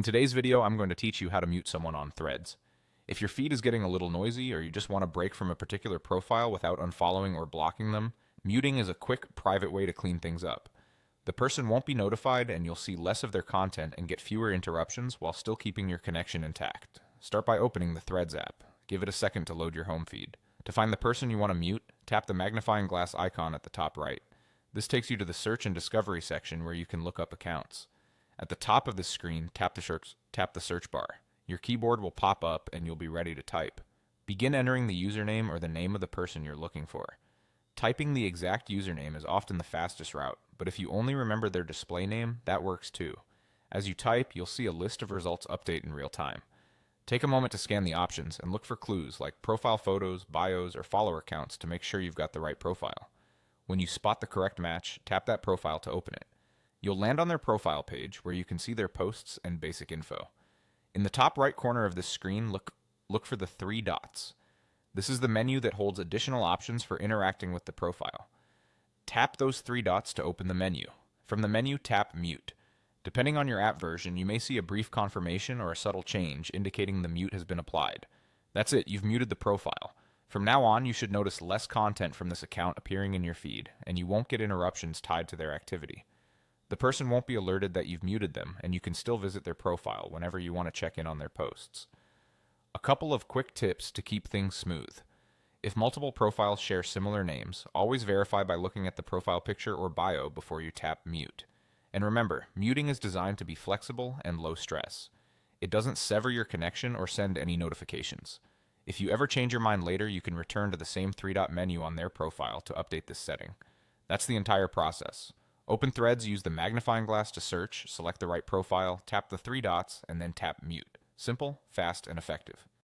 In today's video, I'm going to teach you how to mute someone on Threads. If your feed is getting a little noisy or you just want to break from a particular profile without unfollowing or blocking them, muting is a quick, private way to clean things up. The person won't be notified and you'll see less of their content and get fewer interruptions while still keeping your connection intact. Start by opening the Threads app. Give it a second to load your home feed. To find the person you want to mute, tap the magnifying glass icon at the top right. This takes you to the search and discovery section where you can look up accounts. At the top of the screen, tap the search bar. Your keyboard will pop up and you'll be ready to type. Begin entering the username or the name of the person you're looking for. Typing the exact username is often the fastest route, but if you only remember their display name, that works too. As you type, you'll see a list of results update in real time. Take a moment to scan the options and look for clues like profile photos, bios, or follower counts to make sure you've got the right profile. When you spot the correct match, tap that profile to open it. You'll land on their profile page where you can see their posts and basic info. In the top right corner of this screen, look for the three dots. This is the menu that holds additional options for interacting with the profile. Tap those three dots to open the menu. From the menu, tap Mute. Depending on your app version, you may see a brief confirmation or a subtle change indicating the mute has been applied. That's it, you've muted the profile. From now on, you should notice less content from this account appearing in your feed, and you won't get interruptions tied to their activity. The person won't be alerted that you've muted them, and you can still visit their profile whenever you want to check in on their posts. A couple of quick tips to keep things smooth. If multiple profiles share similar names, always verify by looking at the profile picture or bio before you tap Mute. And remember, muting is designed to be flexible and low stress. It doesn't sever your connection or send any notifications. If you ever change your mind later, you can return to the same three-dot menu on their profile to update this setting. That's the entire process. Open Threads, use the magnifying glass to search, select the right profile, tap the three dots, and then tap Mute. Simple, fast, and effective.